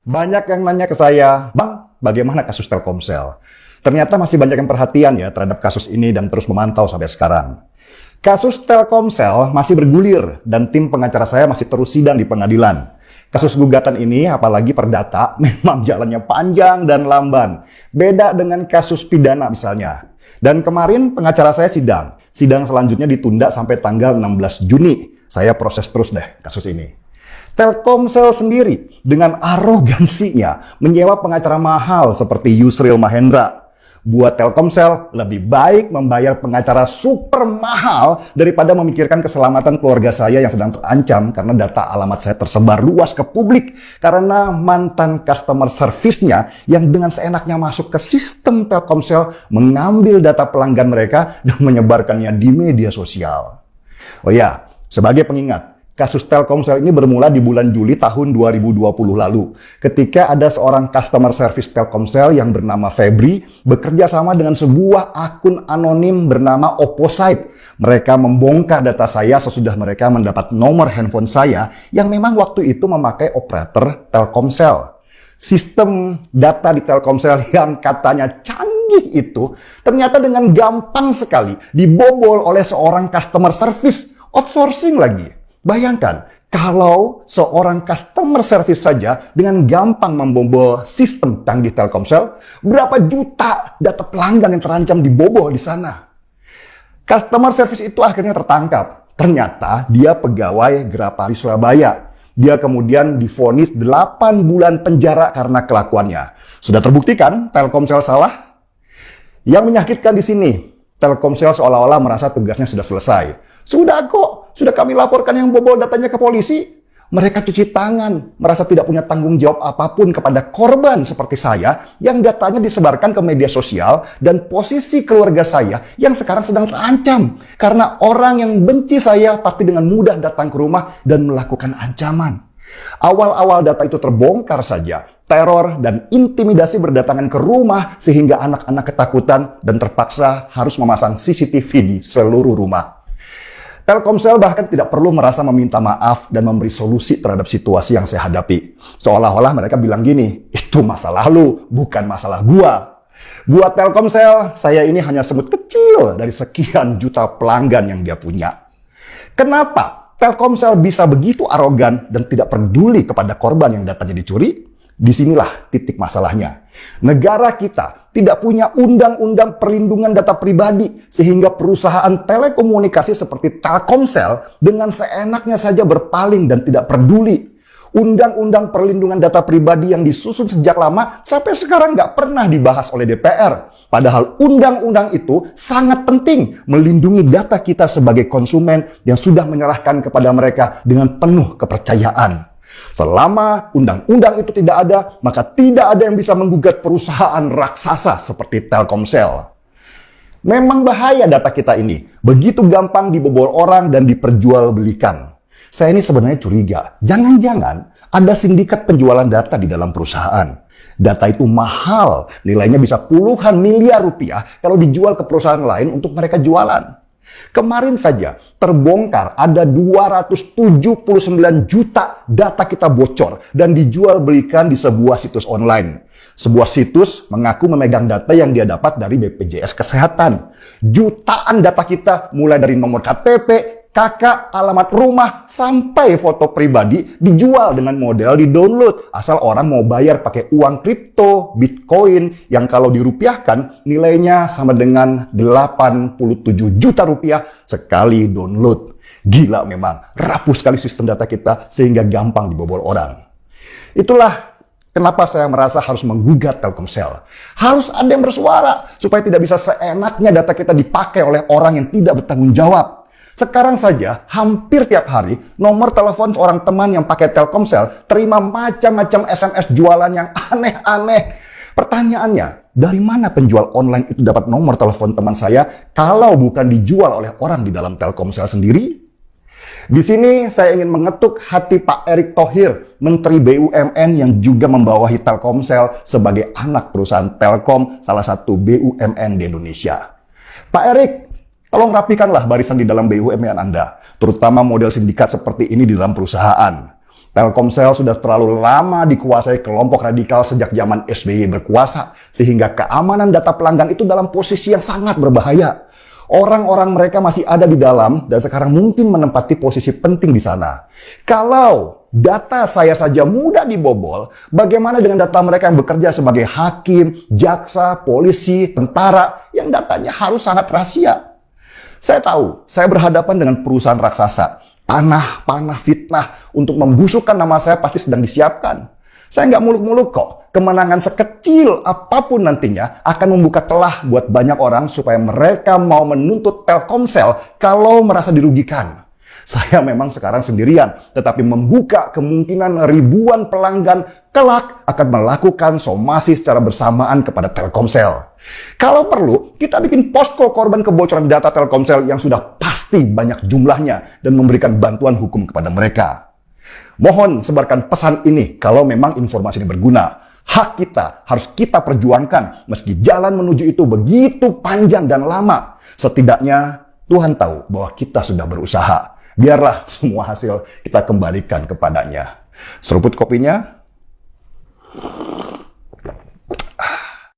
Banyak yang nanya ke saya, Bang, bagaimana kasus Telkomsel? Ternyata masih banyak yang perhatian ya terhadap kasus ini dan terus memantau sampai sekarang. Kasus Telkomsel masih bergulir dan tim pengacara saya masih terus sidang di pengadilan. Kasus gugatan ini, apalagi perdata, memang jalannya panjang dan lamban. Beda dengan kasus pidana misalnya. Dan kemarin pengacara saya sidang. Sidang selanjutnya ditunda sampai tanggal 16 Juni. Saya proses terus deh kasus ini. Telkomsel sendiri dengan arogansinya menyewa pengacara mahal seperti Yusril Mahendra. Buat Telkomsel lebih baik membayar pengacara super mahal daripada memikirkan keselamatan keluarga saya yang sedang terancam karena data alamat saya tersebar luas ke publik karena mantan customer service-nya yang dengan seenaknya masuk ke sistem Telkomsel mengambil data pelanggan mereka dan menyebarkannya di media sosial. Oh ya, sebagai pengingat, kasus Telkomsel ini bermula di bulan Juli tahun 2020 lalu, ketika ada seorang customer service Telkomsel yang bernama Febri bekerja sama dengan sebuah akun anonim bernama Opposite. Mereka membongkar data saya sesudah mereka mendapat nomor handphone saya yang memang waktu itu memakai operator Telkomsel. Sistem data di Telkomsel yang katanya canggih itu ternyata dengan gampang sekali dibobol oleh seorang customer service outsourcing lagi. Bayangkan, kalau seorang customer service saja dengan gampang membobol sistem canggih Telkomsel, berapa juta data pelanggan yang terancam dibobol di sana. Customer service itu akhirnya tertangkap. Ternyata dia pegawai Grapari Surabaya. Dia kemudian divonis 8 bulan penjara karena kelakuannya. Sudah terbuktikan Telkomsel salah? Yang menyakitkan di sini, Telkomsel seolah-olah merasa tugasnya sudah selesai. Sudah kok, sudah kami laporkan yang bobol datanya ke polisi. Mereka cuci tangan, merasa tidak punya tanggung jawab apapun kepada korban seperti saya yang datanya disebarkan ke media sosial dan posisi keluarga saya yang sekarang sedang terancam. Karena orang yang benci saya pasti dengan mudah datang ke rumah dan melakukan ancaman. Awal-awal data itu terbongkar saja, teror dan intimidasi berdatangan ke rumah sehingga anak-anak ketakutan dan terpaksa harus memasang CCTV di seluruh rumah. Telkomsel bahkan tidak perlu merasa meminta maaf dan memberi solusi terhadap situasi yang saya hadapi. Seolah-olah mereka bilang gini, itu masalah lu, bukan masalah gua. Buat Telkomsel, saya ini hanya semut kecil dari sekian juta pelanggan yang dia punya. Kenapa Telkomsel bisa begitu arogan dan tidak peduli kepada korban yang datanya dicuri? Disinilah titik masalahnya. Negara kita tidak punya undang-undang perlindungan data pribadi sehingga perusahaan telekomunikasi seperti Telkomsel dengan seenaknya saja berpaling dan tidak peduli. Undang-undang perlindungan data pribadi yang disusun sejak lama sampai sekarang nggak pernah dibahas oleh DPR. Padahal undang-undang itu sangat penting melindungi data kita sebagai konsumen yang sudah menyerahkan kepada mereka dengan penuh kepercayaan. Selama undang-undang itu tidak ada, maka tidak ada yang bisa menggugat perusahaan raksasa seperti Telkomsel. Memang bahaya data kita ini, begitu gampang dibobol orang dan diperjualbelikan. Saya ini sebenarnya curiga, jangan-jangan ada sindikat penjualan data di dalam perusahaan. Data itu mahal, nilainya bisa puluhan miliar rupiah kalau dijual ke perusahaan lain untuk mereka jualan. Kemarin saja terbongkar ada 279 juta data kita bocor dan dijual belikan di sebuah situs online. Sebuah situs mengaku memegang data yang dia dapat dari BPJS Kesehatan. Jutaan data kita mulai dari nomor KTP, KK, alamat rumah, sampai foto pribadi dijual dengan model di-download. Asal orang mau bayar pakai uang kripto, Bitcoin, yang kalau dirupiahkan nilainya sama dengan 87 juta rupiah sekali download. Gila memang, rapuh sekali sistem data kita sehingga gampang dibobol orang. Itulah kenapa saya merasa harus menggugat Telkomsel. Harus ada yang bersuara supaya tidak bisa seenaknya data kita dipakai oleh orang yang tidak bertanggung jawab. Sekarang saja, hampir tiap hari, nomor telepon seorang teman yang pakai Telkomsel terima macam-macam SMS jualan yang aneh-aneh. Pertanyaannya, dari mana penjual online itu dapat nomor telepon teman saya kalau bukan dijual oleh orang di dalam Telkomsel sendiri? Di sini saya ingin mengetuk hati Pak Erick Thohir, Menteri BUMN yang juga membawahi Telkomsel sebagai anak perusahaan Telkom, salah satu BUMN di Indonesia. Pak Erick, tolong rapikanlah barisan di dalam BUMN Anda, terutama model sindikat seperti ini di dalam perusahaan. Telkomsel sudah terlalu lama dikuasai kelompok radikal sejak zaman SBY berkuasa, sehingga keamanan data pelanggan itu dalam posisi yang sangat berbahaya. Orang-orang mereka masih ada di dalam dan sekarang mungkin menempati posisi penting di sana. Kalau data saya saja mudah dibobol, bagaimana dengan data mereka yang bekerja sebagai hakim, jaksa, polisi, tentara, yang datanya harus sangat rahasia? Saya tahu, saya berhadapan dengan perusahaan raksasa. Panah fitnah untuk membusukkan nama saya pasti sedang disiapkan. Saya nggak muluk-muluk kok. Kemenangan sekecil apapun nantinya akan membuka celah buat banyak orang supaya mereka mau menuntut Telkomsel kalau merasa dirugikan. Saya memang sekarang sendirian, tetapi membuka kemungkinan ribuan pelanggan kelak akan melakukan somasi secara bersamaan kepada Telkomsel. Kalau perlu, kita bikin posko korban kebocoran data Telkomsel yang sudah pasti banyak jumlahnya dan memberikan bantuan hukum kepada mereka. Mohon sebarkan pesan ini kalau memang informasi ini berguna. Hak kita harus kita perjuangkan meski jalan menuju itu begitu panjang dan lama. Setidaknya Tuhan tahu bahwa kita sudah berusaha. Biarlah semua hasil kita kembalikan kepadanya. Seruput kopinya,